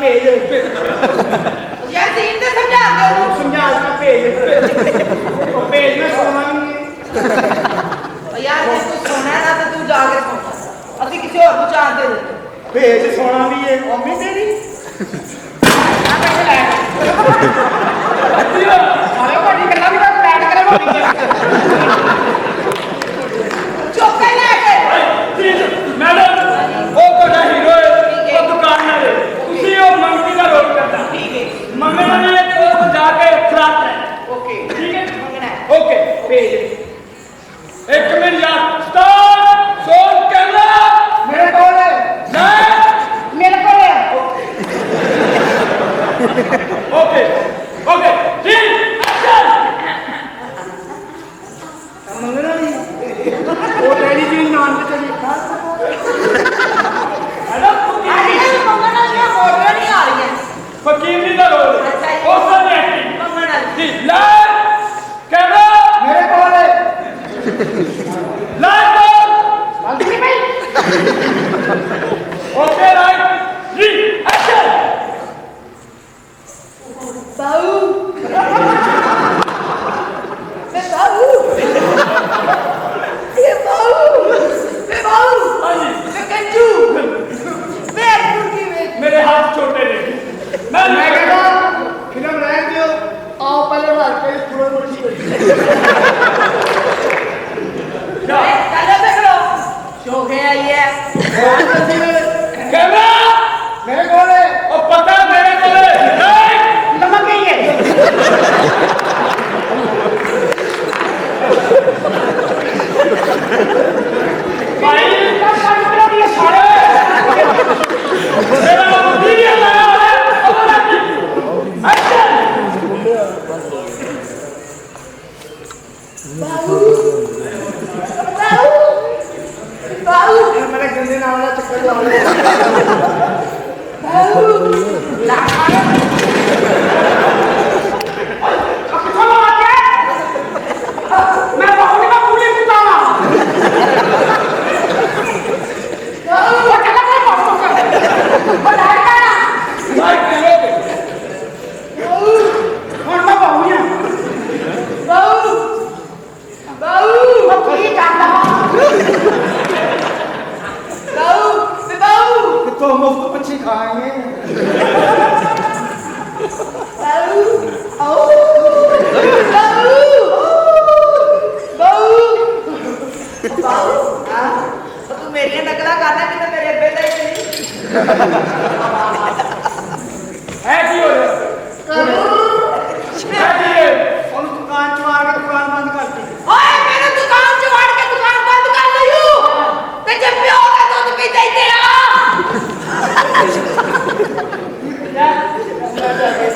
भेज यार तीन तो समझा दो समझा का भेज भेज में सोना नहीं यार तू सोना ना तो तू जाके सोना असि किसी और को चाह दे भेज सोना भी है मम्मी तेरी आ पैसे ले अरे बड़ी गल्ला भी बैठ करे मम्मी चुप कर ले मैडम वो बड़ा हीरो है वो दुकान में उसी और मंगती का रोल करता ठीक है मंगना नहीं है तो वो जाके खिलाता है ओके ठीक है मंगना है ओके भेज एक मिनट यार स्टार्ट शॉट कैमरा मेरे कौन है मेरे को ले ओके ओके जी एक्शन मंगना नहीं वो तेरी जी नान पे चली मैडम अरे मंगना ये फोटो नहीं आ रही है फकीर जी का रोल अच्छा, ये- और सारी एक्टिंग मंगना जी लाइट कैमरा मेरे कौन है लाइट गलती भाई ओके राइट जी एक्शन बाऊ मैं बाऊ ये बाऊ मैं बाऊ हाँ जी मैं कंजू मैं कुर्की में मेरे हाथ छोटे नहीं मैं मैं कहता फिल्म रहने दो आओ पहले मार के पूरा मुर्शी चलो देख लो शो है ये कैमरा मेरे कौन है और पता मेरे को ले राइट लमक गई है भाई ये सारे मेरा वीडियो लगा है एक्शन बाऊ मेरे गंदे नाम वाला चक्कर लगा ले मैं बहुत का पुलिस उतारा वो चला मैं बहुत कर लाइक करोगे कौन मैं बाहू है तो मुफ्त पक्षी खाएंगे तू मेरी नकला करना कि मेरे अब्बे का ही है की हो रहा है की है और दुकान चुमार के दुकान बंद कर दी ओए मेरे दुकान चुवाड़ के दुकान बंद कर लियो ते जब प्यो का दूध पीते ही तेरा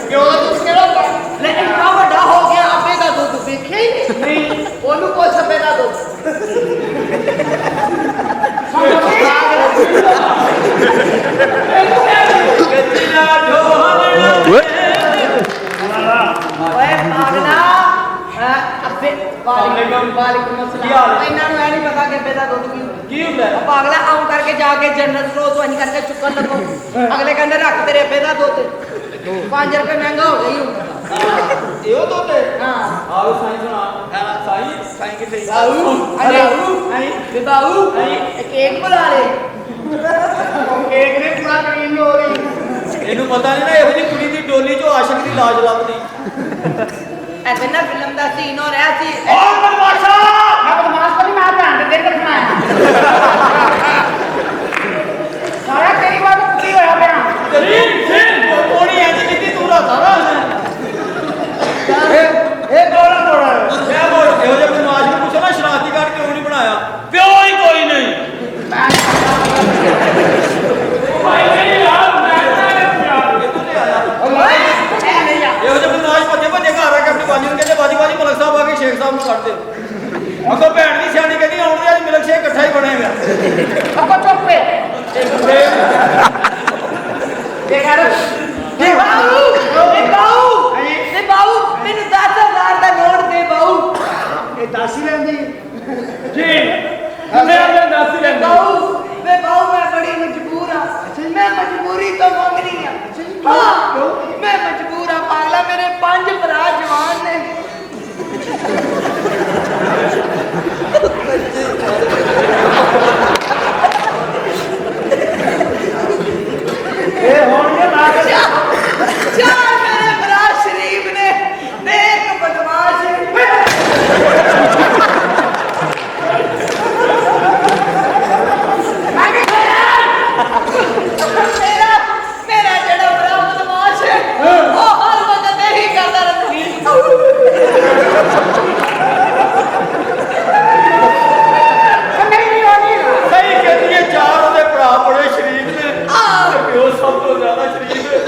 क्यों तुम कह रहे हो लेकिन का बड़ा हो गया अब्बे का दूध देखे ही नहीं ओनू को सब्बे का दूध ओए पागला अब्बे वालेकुम अस्सलाम इन्हां नु नहीं पता कि अब्बे का दूध की ਹੁੰਦਾ है पागला आऊं करके जाके जनरल स्टोर तो नहीं करके चुक्कन लगो अगले कहंदे रख तेरे अब्बे का दूध 5 रुपए महंगा हो गई हूं यो तो ते हां आओ साईं सुना साईं साईं के सही बाऊ अरे बे बाऊ केक बुला ले केक ने पूरा क्रीम हो रही ਇਹਨੂੰ ਪਤਾ ਨਹੀਂ ਨਾ ਇਹੋ ਜਿਹੀ ਕੁੜੀ ਦੀ ਡੋਲੀ ਚੋਂ ਆਸ਼ਿਕ ਦੀ ਲਾਜ ਲੱਭਦੀ ऐसे ना फिल्म का सीन हो रहा सी ਓ ਬਦਮਾਸ਼ਾ मैं बदमाश को नहीं मार ध्यान दे रखना है सारा तेरी बात पूरी होया पे ਤੇਰੀ ਫਿਰ ਕੋਣੀ ਐਂ ਕੀਤੀ ਤੂੰ ਰਾਤਾ ਨਾ ए गोला गोला ਮੈਂ ਬੋਲ ਇਹੋ ਜਿਹੇ ਬਦਮਾਸ਼ ਨੂੰ ਪੁੱਛੋ ਨਾ ਸ਼ਰਾਰਤੀ ਕਾਰਡ ਕਿਉਂ ਨਹੀਂ ਬਣਾਇਆ ਪਿਓ ਹੀ ਕੋਈ ਨਹੀਂ ਭਾਈ ਨਹੀਂ ਯਾਰ ਮੈਂ ਇਹੋ ਜਿਹੇ ਬਦਮਾਸ਼ ਭੱਜੇ ਭੱਜੇ ਘਰ ਆ ਕੇ ਆਪਣੀ ਬਾਜੀ ਨੂੰ ਕਹਿੰਦੇ ਬਾਜੀ ਬਾਜੀ ਮਲਕ ਸਾਹਿਬ ਆ ਕੇ ਸ਼ੇਖ ਸਾਹਿਬ ਨੂੰ ਕੱਢ ਦੇ ਅੱਗੋਂ ਭੈਣ ਦੀ ਸਿਆਣੀ ਕਹਿੰਦੀ ਆਉਣ ਦੇ ਅੱਜ ਮਿਲਕ ਸ਼ੇਕ ਇਕੱਠਾ ਹੀ ਬਣੇਗਾ अब चुप पे बेकार दे बाऊ मैंने 10,000 का नोट दे बाऊ ये दासी लेंदी ਜੀ ਮੈਂ ਆਪਣੇ ਦਾਸੀ ਲੈਂਦਾ बाऊ मैं बड़ी मजबूर हां मैं मजबूरी तो मंगनी है ਹੋਣਗੇ ਲਾ ਕੇ चार मेरे भरा शरीफ ने एक बदमाश मेरा मेरा जड़ा भरा बदमाश है वो हर वक्त यही करता रहता ਸਹੀ ਕਹਿੰਦੀ ਹੈ ਚਾਰ ਉਹਦੇ ਭਰਾ ਬੜੇ ਸ਼ਰੀਫ ਨੇ ਤੇ ਪਿਓ ਸਭ ਤੋਂ ਜ਼ਿਆਦਾ ਸ਼ਰੀਫ ਹੈ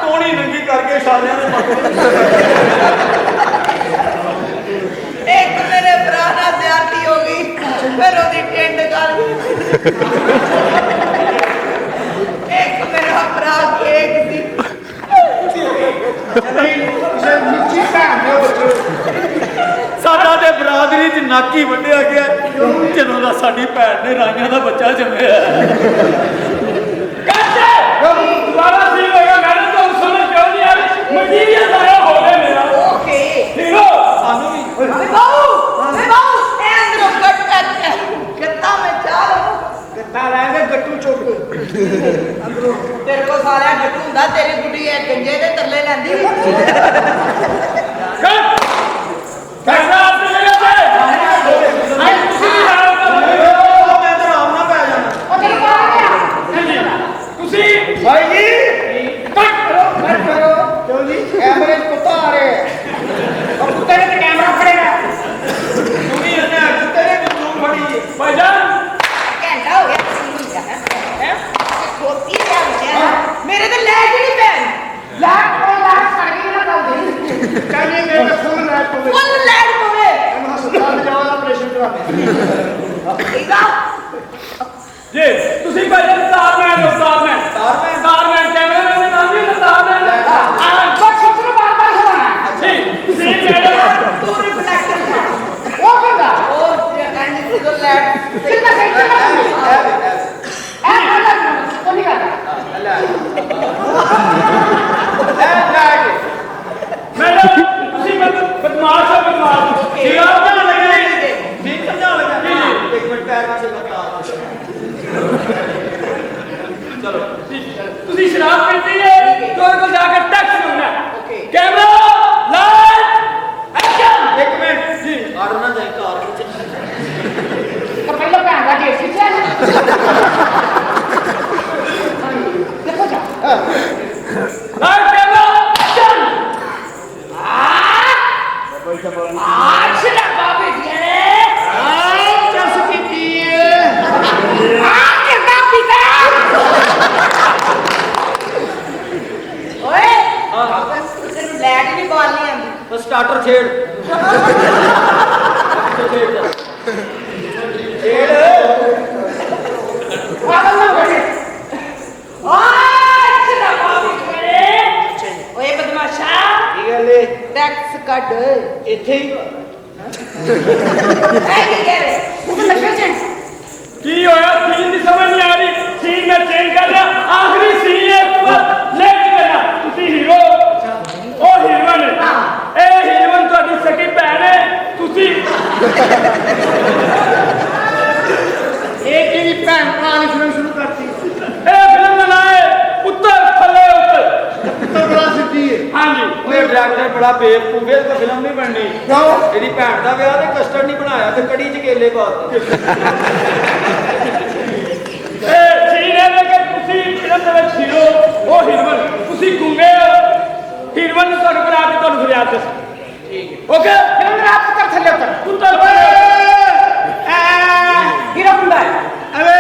ਕੋਣੀ ਨੰਗੀ ਕਰਕੇ ਸਾਰਿਆਂ ਦੇ ਮੱਥੇ एक मेरे भरा ना ज्यादती हो गई फिर ओदी टेंड कर एक मेरा भरा केक दी ਨਿੱਚੀ ਭੈਣ ਦੇ ਬੱਚੇ ਸਾਡਾ ਤੇ ਬਰਾਦਰੀ ਚ ਨਾਕੀ ਵੱਢਿਆ ਗਿਆ ਜਦੋਂ ਦਾ ਸਾਡੀ ਭੈਣ ਨੇ ਰਾਈਆਂ ਦਾ ਬੱਚਾ ਜੰਮਿਆ ਦੁਬਾਰਾ ਸੀ ਹੋਏਗਾ ਮੈਨੂੰ ਤਾਂ ਸਮਝ ਕਿਉਂ ਨਹੀਂ ਆ ਰਹੀ ਮਟੀਰੀਅਲ ਸਾਰਾ ਹੋ ਗਿਆ ਮੇਰਾ ओके ਠੀਕ ਹੋ ਸਾਨੂੰ ਵੀ बाबू ए अंदर कट कट कितना मैं चाल ਕਿੱਦਾਂ ਰਹਿੰਦੇ ਗੱਟੂ ਚੁੱਕ तेरे को सारा गट्टू हुंदा तेरी गुड्डी है गंजे दे तरले लैंदी कैसा आपने मेरे से आई खुशी नहीं रहा ਮੈਂ ਤਾਂ ਆਰਾਮ ਨਾਲ ਪੈ ਜਾਣਾ ਤੁਸੀਂ ਭਾਈ ਜੀ ਕੱਟ ਕਰੋ ਕਿਉਂ ਜੀ ਕੈਮਰੇ 'ਚ ਕੁੱਤਾ ਆ ਰਿਹਾ ਹੈ ਉਹ ਕੁੱਤੇ ਨੇ ਤੇ ਕੈਮਰਾ ਫੜੇਗਾ ਤੂੰ ਵੀ ਇਹਨੇ ਕੁੱਤੇ ਨੇ ਬੰਦੂਕ ਫੜੀ ਹੈ ਭਾਈਜਾਨ घंटा हो गया हैं खोती है मेरे तो लैट ही नहीं पैन लैट सड़ गई ना कल दिन ਕਹਿੰਦੇ ਮੇਰੇ ਫੁੱਲ ਰਾਤ ਪਵੇ फुल लैट पवे ਇਹਨੂੰ ਹਸਪਤਾਲ ਜਾਓ ਦਾ ਆਪਰੇਸ਼ਨ ਕਰਾ ਦੇ ठीक है ਜੀ ਤੁਸੀਂ ਭਾਈਜਾਨ ਸਟਾਰਮੈਨ ਹੋ ਸਟਾਰਮੈਨ ਕੈਮਰਾਮੈਨ ਦੇ ਨਾਮ ਵੀ ਸਟਾਰਮੈਨ बस कितने बार होना ਜੀ ਤੁਸੀਂ ਮੈਡਮ तू रिफ्लेक्टर ਉਹ ਕਹਿੰਦਾ और एंड टू द लैट ਕਿੰਨਾ ਸੈਂਟਰ ए को नहीं करता ਮੈਡਮ ਤੁਸੀਂ ਬਦਮਾਸ਼ ਹੋ ਬਦਮਾਸ਼ ਠੀਕ ਆ ਠੀਕ ਸਮਝਾ ਲੱਗਾ ਇੱਕ ਮਿੰਟ ਪੈਰ ਪਿੱਛੇ ਲੱਗਾ ਚਲੋ ਤੁਸੀਂ ਸ਼ਰਾਬ ਪੀਤੀ ਹੈ ਤੁਹਾਡੇ ਕੋਲ ਜਾ ਕੇ ਟੈਕਸ ਮੰਗਣਾ ओके ਕੈਮਰਾ ਲਾਈਟ ਐਕਸ਼ਨ ਇੱਕ ਮਿੰਟ ਜੀ ਆਰਡਰ ਨਾ ਜਾਈ ਕਾਰ ਵਿੱਚ तो पहले पैन का डेट से देखो जा ਲਾਈਟ ਕੈਮਰਾ ਐਕਸ਼ਨ आज डब्बा बेटिया ने ਚਸ ਕੀਤੀ आज डब्बा पीता ओए तेरे लैट नहीं बालनी आंदी ਬਸ ਸਟਾਰਟਰ ਛੇੜ ਛੇੜ पागल ना बने आज डब्बा बेटिया ने ओए बदमाशा ਕੀ ਗੱਲ ਏ टैक्स कट ਇੱਥੇ ਹੀ ए की कह रहे मुझे लगे चे ਕੀ ਹੋਇਆ ਸੀਨ ਦੀ ਸਮਝ ਨਹੀਂ ਆ ਰਹੀ ਸੀਨ ਮੈਂ ਚੇਂਜ ਕਰ ਰਿਹਾ ਆਖਰੀ ਸੀਨ ਹੈ ਲੈਟ ਕਰਨਾ ਤੁਸੀਂ ਹੀਰੋ ਉਹ ਹੀਰੋਇਨ ਇਹ ਹੀਰੋਇਨ ਤੁਹਾਡੀ ਸਕੀ ਭੈਣ ਹੈ ਤੁਸੀਂ ਇਹ ਕਿਹਦੀ ਭੈਣ ਭਰਾ ਨੇ ਫਿਲਮ ਸ਼ੁਰੂ ਕਰਤੀ ਇਹ ਫਿਲਮ ਦਾ ਨਾਮ ਹੈ ਉੱਤਰ ਥੱਲੇ ਉੱਤਰ ਤਾਂ ਬੜਾ ਸਿੱਧੀ ਹੈ ਹਾਂਜੀ ਉਹ ਡਾਇਰੈਕਟਰ ਬੜਾ ਬੇਵਕੂਫ ਹੈ ਤਾਂ ਫਿਲਮ ਨਹੀਂ ਬਣਨੀ ਕਿਉਂ ਇਹਦੀ ਭੈਣ ਦਾ ਵਿਆਹ ਤੇ ਕਸਟਰਡ ਨਹੀਂ ਬਣਾਇਆ ਤੇ ਕੜੀ ਚ ਕੇਲੇ ਪਾਤੇ ਇਹ ਸੀਨ ਹੈ ਕਿ ਤੁਸੀਂ ਫਿਲਮ ਦੇ ਵਿੱਚ ਹੀਰੋ ਉਹ ਹੀਰੋਇਨ ਤੁਸੀਂ ਗੁੰਗੇ ਹੋ ਹੀਰੋਇਨ ਨੂੰ ਤੁਹਾਡੇ ਕੋਲ ਆ ਕੇ ਤੁਹਾਨੂੰ ਫਰਿਆਦ ਦੱਸ ਠੀਕ ਹੈ ਓਕੇ ਫਿਲਮ ਰਾਤ ਤੱਕ ਥੱਲੇ ਉਤਰ ਉੱਤਰ हीरो कुंडा है ਅਵੇ